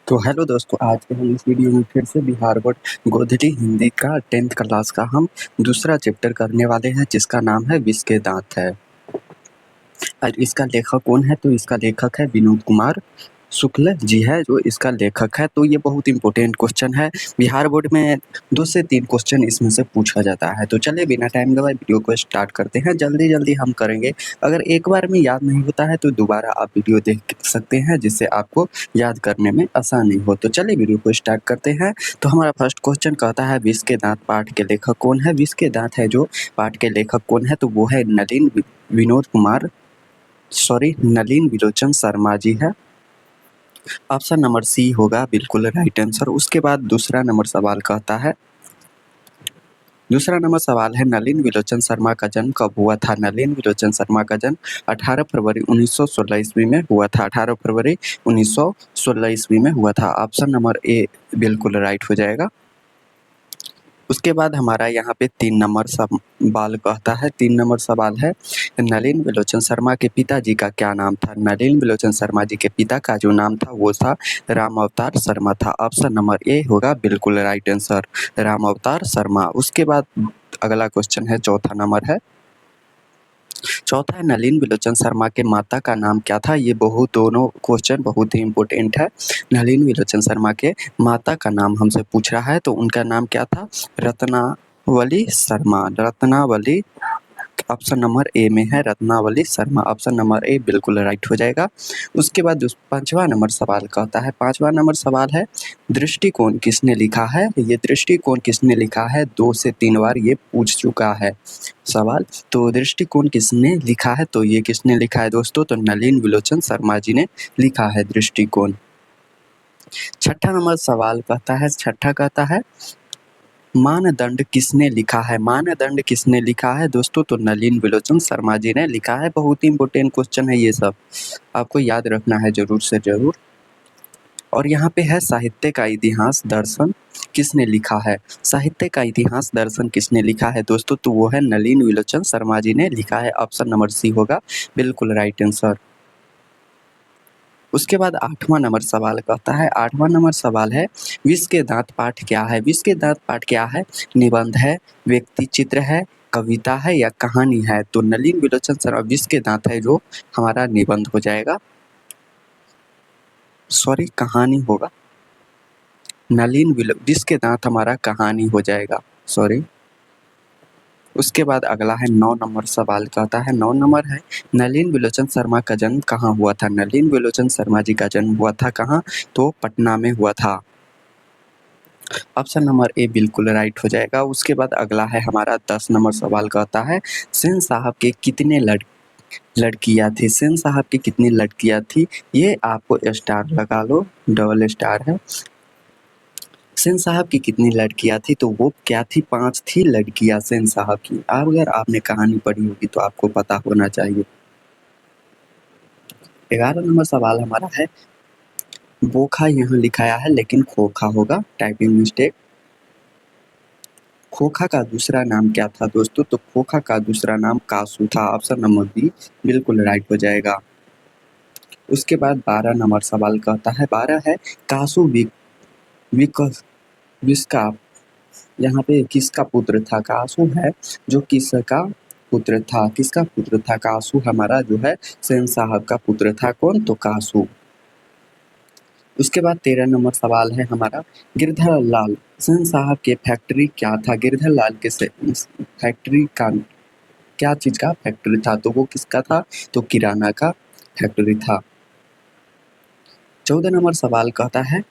तो हेलो दोस्तों, आज के हम इस वीडियो में फिर से बिहार बोर्ड गोधली हिंदी का 10th क्लास का हम दूसरा चैप्टर करने वाले हैं, जिसका नाम है विष के दांत है। और इसका लेखक कौन है? तो इसका लेखक है विनोद कुमार शुक्ल जी है जो इसका लेखक है। तो ये बहुत इंपॉर्टेंट क्वेश्चन है। बिहार बोर्ड में 2 से 3 क्वेश्चन इसमें से पूछा जाता है। तो चलिए बिना टाइम गवाए वीडियो को स्टार्ट करते हैं। जल्दी जल्दी हम करेंगे। अगर एक बार में याद नहीं होता है तो दोबारा आप वीडियो देख सकते हैं, जिससे आपको याद करने में आसानी हो। तो चलिए वीडियो को स्टार्ट करते हैं। तो हमारा फर्स्ट क्वेश्चन कहता है विष के दांत पाठ के लेखक कौन है? विष के दांत है जो पाठ के लेखक कौन है? तो वो है नलिन विलोचन शर्मा जी है। ऑप्शन नंबर सी होगा बिल्कुल राइट आंसर। उसके बाद दूसरा नंबर सवाल है नलिन विलोचन शर्मा का जन्म कब हुआ था? नलिन विलोचन शर्मा का जन्म 18 फरवरी 1916 ईस्वी में हुआ था। 18 फरवरी 1916 ईस्वी में हुआ था। ऑप्शन नंबर ए बिल्कुल राइट हो जाएगा। उसके बाद हमारा यहाँ पे 3 नंबर सवाल कहता है। 3 नंबर सवाल है नलिन विलोचन शर्मा के पिताजी का क्या नाम था? नलिन विलोचन शर्मा जी के पिता का जो नाम था वो था राम अवतार शर्मा था। ऑप्शन नंबर ए होगा बिल्कुल राइट आंसर, राम अवतार शर्मा। उसके बाद अगला क्वेश्चन है, चौथा नंबर है। चौथा है नलिन विलोचन शर्मा के माता का नाम क्या था? ये दोनों क्वेश्चन बहुत ही इम्पोर्टेंट है। नलिन विलोचन शर्मा के माता का नाम हमसे पूछ रहा है, तो उनका नाम क्या था? Ratnavali Sharma. Ratnavali option number A में है, Ratnavali Sharma. Option number A बिल्कुल राइट हो जाएगा। उसके बाद 5वां नंबर सवाल कहता है। 5वां नंबर सवाल है दृष्टिकोण किसने लिखा है? ये दृष्टिकोण किसने लिखा है? 2 से 3 बार ये पूछ चुका है सवाल। तो दृष्टिकोण किसने लिखा है? तो ये किसने लिखा है दोस्तों? तो नलिन विलोचन शर्मा जी ने लिखा है दृष्टिकोण। छठा नंबर सवाल कहता है मानदंड किसने लिखा है? मानदंड किसने लिखा है दोस्तों? तो नलिन विलोचन शर्मा जी ने लिखा है। बहुत ही इंपॉर्टेंट क्वेश्चन है, ये सब आपको याद रखना है जरूर से जरूर। और यहाँ पे है साहित्य का इतिहास दर्शन किसने लिखा है? साहित्य का इतिहास दर्शन किसने लिखा है दोस्तों? तो वो है नलिन विलोचन शर्मा जी ने लिखा है। ऑप्शन नंबर सी होगा बिल्कुल राइट आंसर। उसके बाद 8वां नंबर सवाल कहता है। 8वां नंबर सवाल है विष के दांत पाठ क्या है? विष के दांत पाठ क्या है? निबंध है, व्यक्ति चित्र है, कविता है या कहानी है? तो नलिन विलोचन शर्मा विष के दांत है जो हमारा निबंध हो जाएगा, सॉरी कहानी होगा। विष के दांत हमारा कहानी हो जाएगा, सॉरी। उसके बाद अगला है 9 नंबर सवाल कहता है। 9 नंबर है नलिन विलोचन शर्मा का जन्म कहाँ हुआ था? नलिन विलोचन शर्मा जी का जन्म हुआ था कहाँ? तो पटना में हुआ था। ऑप्शन नंबर ए बिल्कुल राइट हो जाएगा। उसके बाद अगला है हमारा 10 नंबर सवाल कहता है सेन साहब के कितने लड़कियां थी? सेन साहब की कितनी लड़कियां थी? ये आपको स्टार लगा लो, डबल स्टार है। सेन साहब की कितनी लड़कियां थी? तो वो क्या थी? 5 थी लड़कियां सेन साहब की। अगर आपने कहानी पढ़ी होगी तो आपको पता होना चाहिए। 11 नंबर सवाल हमारा है बोखा यहाँ लिखाया है लेकिन खोखा होगा, टाइपिंग मिस्टेक। खोखा का दूसरा नाम क्या था दोस्तों? तो खोखा का दूसरा नाम कासू था। ऑप्शन नंबर बी बिल्कुल राइट हो जाएगा। उसके बाद 12 नंबर सवाल कहता है। 12 है कासू विस्का यहाँ पे किसका पुत्र था? कासू है जो किसका पुत्र था? किसका पुत्र था? कासू हमारा जो है सेन साहब का पुत्र था। कौन? तो कासू। उसके बाद 13 नंबर सवाल है हमारा गिरधर लाल सेन साहब के फैक्ट्री क्या था? गिरधर लाल के फैक्ट्री का क्या चीज का फैक्ट्री था? तो वो किसका था? तो किराना का फैक्ट्री था। 14 नंबर सवाल कहता है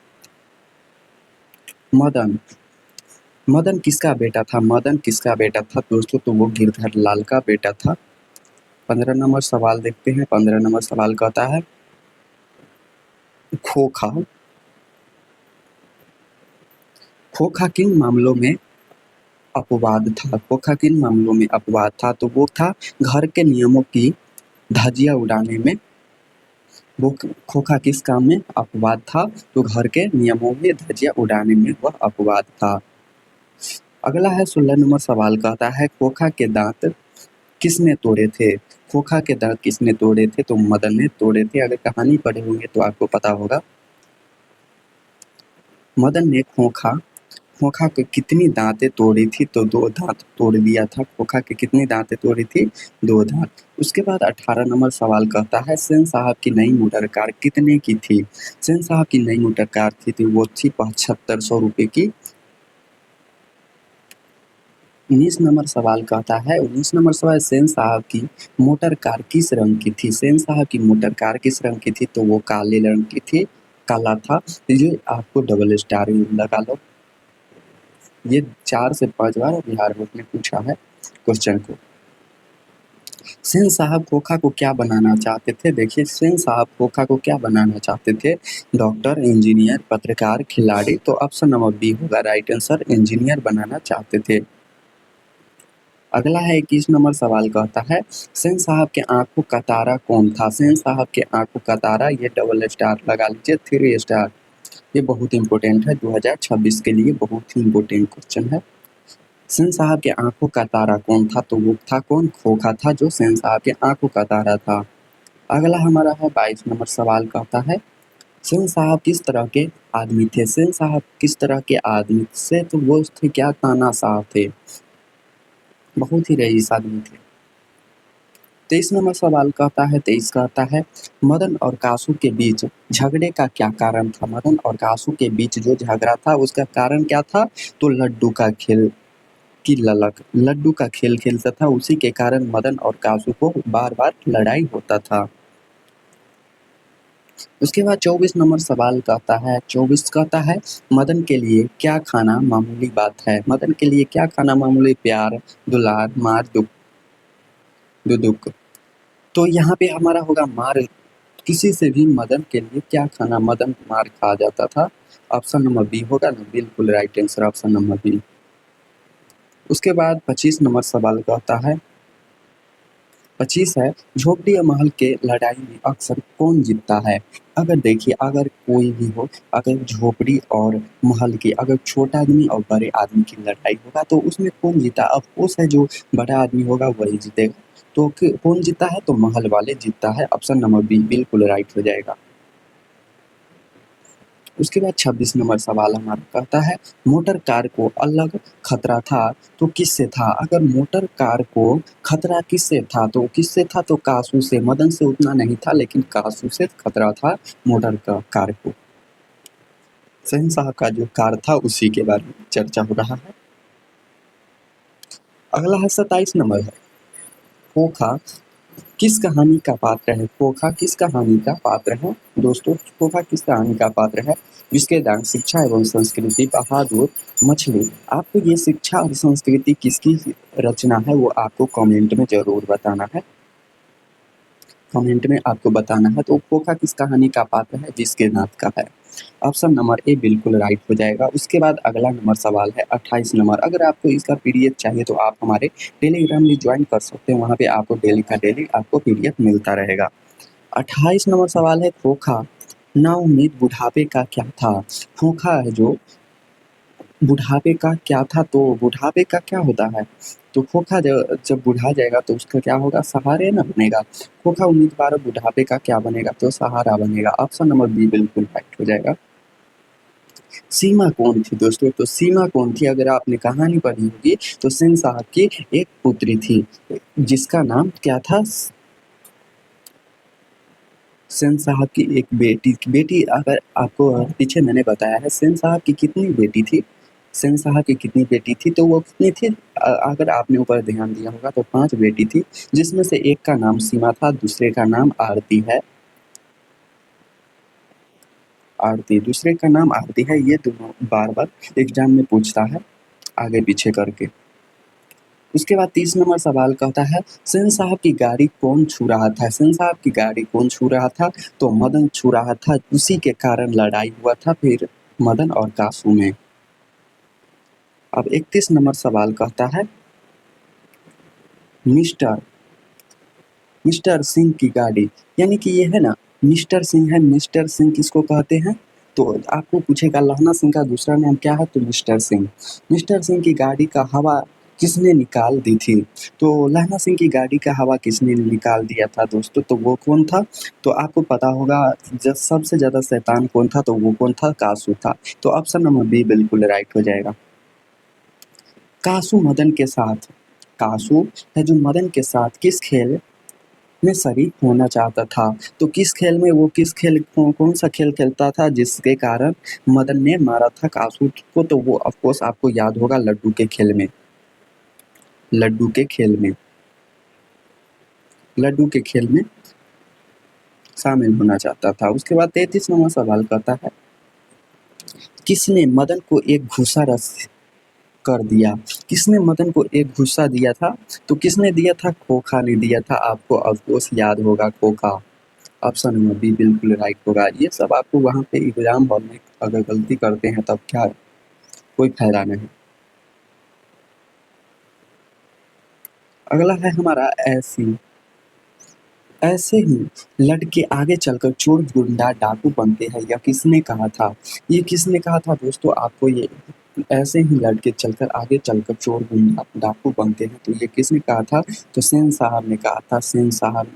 मदन किसका बेटा था? मदन किसका बेटा था दोस्तों? तो वो गिरधर लाल का बेटा था। 15 नंबर सवाल देखते हैं। 15 नंबर सवाल कहता है खोखा किन मामलों में अपवाद था? खोखा किन मामलों में अपवाद था? तो वो था घर के नियमों की धज्जियां उड़ाने में। वो खोखा किस काम में अपवाद था? तो घर के नियमों में धज्जियां उड़ाने में वह अपवाद था। अगला है 16 नंबर सवाल कहता है खोखा के दांत किसने तोड़े थे? खोखा के दांत किसने तोड़े थे? तो मदन ने तोड़े थे। अगर कहानी पढ़े होंगे तो आपको पता होगा। मदन ने खोखा खोखा के कितनी दांतें तोड़ी थी, तो 2 दांत तोड़ दिया था। खोखा के कितनी दांतें तोड़ी थी, 2 दांत। उसके बाद 18 नंबर सवाल कहता है सेन साहब की नई मोटर कार कितने की थी। सेन साहब की नई मोटर कार थी वो थी 7500 रुपये की। 19 नंबर सवाल कहता है 19 नंबर सवाल सेन साहब की मोटर कार किस रंग की थी। सेन साहब की मोटर कार किस रंग की थी, तो वो काले रंग की थी, काला था। ये आपको डबल स्टार लगा लो। ये 4 से 5 बार बिहार बोर्ड ने पूछा है क्वेश्चन को। सेन साहब खोखा को क्या बनाना चाहते थे। देखिए सेन साहब खोखा को क्या बनाना चाहते थे, डॉक्टर, इंजीनियर, पत्रकार, खिलाड़ी। तो ऑप्शन नंबर बी होगा राइट आंसर, इंजीनियर बनाना चाहते थे। अगला है 21 नंबर सवाल कहता है सेन साहब के आंखों का तारा कौन था। सेन साहब के आंखों का तारा, ये डबल स्टार लगा लीजिए, 3 स्टार। ये बहुत इंपॉर्टेंट है, 2026 के लिए बहुत ही इंपॉर्टेंट क्वेश्चन है। सेन साहब के आंखों का तारा कौन था, तो वो था कौन, खोखा था जो सेन साहब के आंखों का तारा था। अगला हमारा है 22 नंबर सवाल कहता है सेन साहब किस तरह के आदमी थे। सेन साहब किस तरह के आदमी से, तो वो थे क्या, तानाशाह थे, बहुत ही रईस आदमी थे। 23 नंबर सवाल कहता है 23 कहता है मदन और कासू के बीच झगड़े का क्या कारण था। मदन और कासू के बीच जो झगड़ा था उसका कारण क्या था, तो लड्डू का खेल की ललक, लड्डू का खेल खेलता था, उसी के कारण मदन और कासू को बार बार लड़ाई होता था। उसके बाद 24 नंबर सवाल कहता है 24 कहता है मदन के लिए क्या खाना मामूली बात है। मदन के लिए क्या खाना मामूली, प्यार, दुलार, मार, दुख। तो यहाँ पे हमारा होगा मार। किसी से भी मदन के लिए क्या खाना, मदन मार खा जाता था। ऑप्शन नंबर बी होगा ना, बिल्कुल right answer option number B. उसके बाद 25 नंबर सवाल कहता है 25 है झोपड़ी और महल के लड़ाई में अक्सर कौन जीतता है। अगर देखिए अगर कोई भी हो, अगर झोपड़ी और महल की, अगर छोटा आदमी और बड़े आदमी की लड़ाई होगा तो उसमें कौन जीता, अफकोर्स है जो बड़ा आदमी होगा वही जीतेगा। तो कौन जीता है, तो महल वाले जीतता है। ऑप्शन नंबर बी बिल्कुल राइट हो जाएगा। उसके बाद 26 नंबर सवाल हमारा कहता है मोटर कार को अलग खतरा था तो किससे था। अगर मोटर कार को खतरा किससे था, तो किससे था, तो कासू से। मदन से उतना नहीं था लेकिन कासू से खतरा था मोटर का कार को। शहंशाह का जो कार था उसी के बारे में चर्चा हो रहा है। अगला है 27 नंबर है खोखा किस कहानी का पात्र है। खोखा किस कहानी का पात्र है दोस्तों, खोखा किस कहानी का पात्र है। जिसके दान शिक्षा एवं संस्कृति, बहादुर, मछली। आपको ये शिक्षा और संस्कृति किसकी रचना है वो आपको कमेंट में जरूर बताना है। कमेंट में आपको बताना है। तो खोखा किस कहानी का पात्र है, जिसके दांत का है। ऑप्शन नंबर ए बिल्कुल राइट हो जाएगा। उसके बाद अगला नंबर सवाल है 28 नंबर। अगर आपको इसका पीडीएफ चाहिए तो आप हमारे टेलीग्राम में ज्वाइन कर सकते हैं, वहाँ पे आपको डेली का डेली आपको पीडीएफ मिलता रहेगा। 28 नंबर सवाल है खोखा नाउम्मीद बुढ़ापे का क्या था। खोखा है जो बुढ़ापे का क्या था, तो बुढ़ापे का क्या होता है, तो खोखा जब बुढ़ा जाएगा तो उसका क्या होगा, सहारे ना बनेगा। खोखा उम्मीदवार बुढ़ापे का क्या बनेगा, तो सहारा बनेगा। ऑप्शन नंबर बी बिल्कुल राइट हो जाएगा। सीमा कौन थी दोस्तों, तो सीमा कौन थी, अगर आपने कहानी पढ़ी होगी तो सेन साहब की एक पुत्री थी जिसका नाम क्या था, सेन साहब की एक बेटी अगर आपको पीछे मैंने बताया है सेन साहब की कितनी बेटी थी, सेन साहब की कितनी बेटी थी, तो वो कितनी थी, अगर आपने ऊपर ध्यान दिया होगा तो 5 बेटी थी, जिसमें से एक का नाम सीमा था, दूसरे का नाम आरती है, आरती, दूसरे का नाम आरती है। ये दोनों बार बार एग्जाम में पूछता है आगे पीछे करके। उसके बाद 30 नंबर सवाल कहता है सेन साहब की गाड़ी कौन छू रहा था। सेन साहब की गाड़ी कौन छू रहा था, तो मदन छू रहा था, उसी के कारण लड़ाई हुआ था फिर मदन और कासू में। अब 31 नंबर सवाल कहता है मिस्टर मिस्टर सिंह की गाड़ी, यानी कि ये है ना मिस्टर सिंह है, मिस्टर सिंह किसको कहते हैं, तो आपको पूछेगा लहना सिंह का दूसरा नाम क्या है, तो मिस्टर सिंह। मिस्टर सिंह की गाड़ी का हवा किसने निकाल दी थी? तो लहना सिंह की गाड़ी का हवा किसने निकाल दिया था दोस्तों? तो वो कौन था? तो आपको पता होगा सबसे ज़्यादा शैतान कौन था? तो वो कौन था? कासू था। तो ऑप्शन नंबर बी बिल्कुल राइट हो जाएगा। कासू मदन के साथ कासू है जो मदन के साथ किस खेल में शरीक होना चाहता था? तो किस खेल कौन सा खेल खेलता था जिसके कारण मदन ने मारा था कासू को? तो वो ऑफ कोर्स आपको याद होगा लड्डू के खेल में। लड्डू के खेल में लड्डू के खेल में शामिल होना चाहता था। उसके बाद 33 नंबर सवाल कहता है, किसने मदन को एक घूसा रस कर दिया? किसने मदन को एक घूसा दिया था? तो किसने दिया था? खोखा ने दिया था। आपको ऑफ कोर्स याद होगा खोखा। ऑप्शन नंबर बी बिल्कुल राइट होगा। ये सब आपको वहाँ पे एग्जाम हॉल में अगर गलती करते हैं तब क्या, कोई फायदा नहीं। अगला है हमारा ऐसे ही लड़के आगे चलकर चोर गुंडा डाकू बनते हैं, यह किसने कहा था? ये किसने कहा था दोस्तों? आपको ये ऐसे ही लड़के आगे चलकर चोर गुंडा डाकू बनते हैं, तो ये किसने कहा था? तो सेन साहब ने कहा था। सेन साहब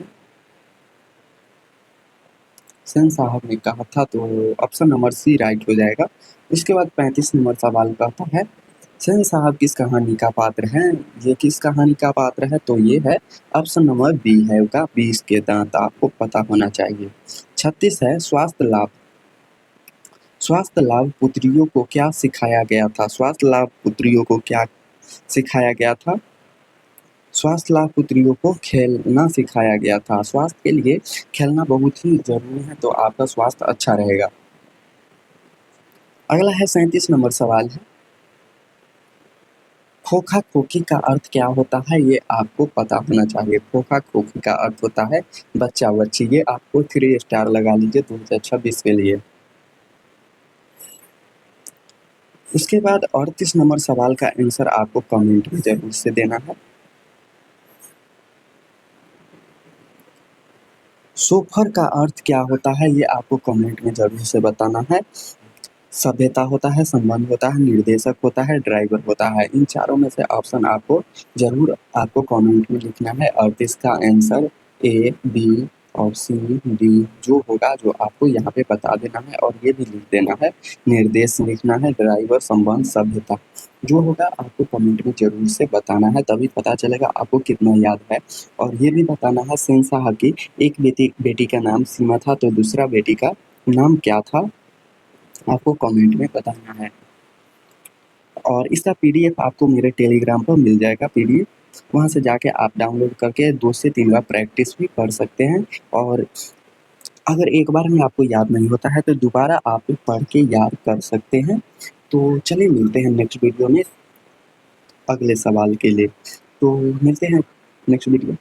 ने कहा था। तो ऑप्शन नंबर सी राइट हो जाएगा। इसके बाद 35 नंबर सवाल कहता है, सेन साहब किस कहानी का पात्र हैं? ये किस कहानी का पात्र है? तो ये है ऑप्शन नंबर बी है का 20 के दांत। आपको पता होना चाहिए। 36 है स्वास्थ्य लाभ पुत्रियों को क्या सिखाया गया था? स्वास्थ्य लाभ पुत्रियों को क्या सिखाया गया था? स्वास्थ्य लाभ पुत्रियों को खेलना सिखाया गया था। स्वास्थ्य के लिए खेलना बहुत ही जरूरी है, तो आपका स्वास्थ्य अच्छा रहेगा। अगला है 37 नंबर सवाल है, खोखा खोखी का अर्थ क्या होता है? ये आपको पता होना चाहिए। खोखा खोखी का अर्थ होता है बच्चा बच्ची। ये आपको 3 स्टार लगा लीजिए 2026 के लिए। उसके बाद 38 नंबर सवाल का आंसर आपको कमेंट में जरूर से देना है। सोफर का अर्थ क्या होता है? ये आपको कमेंट में जरूर से बताना है। सभ्यता होता है, संबंध होता है, निर्देशक होता है, ड्राइवर होता है। इन चारों में से ऑप्शन आपको कमेंट में लिखना है और इसका आंसर ए, बी और सी, डी जो होगा जो आपको यहाँ पे बता देना है और ये भी लिख देना है। निर्देश लिखना है, ड्राइवर, संबंध, सभ्यता जो होगा आपको कमेंट में जरूर से बताना है, तभी पता चलेगा आपको कितना याद है। और ये भी बताना है शहंशाह की एक बेटी का नाम सीमा था, तो दूसरा बेटी का नाम क्या था? आपको कमेंट में बताना है। और इसका पीडीएफ आपको मेरे टेलीग्राम पर मिल जाएगा। पीडीएफ वहाँ से जाके आप डाउनलोड करके 2 से 3 बार प्रैक्टिस भी कर सकते हैं। और अगर एक बार में आपको याद नहीं होता है तो दोबारा आप पढ़ के याद कर सकते हैं। तो चलिए मिलते हैं नेक्स्ट वीडियो में अगले सवाल के लिए। तो मिलते हैं नेक्स्ट वीडियो।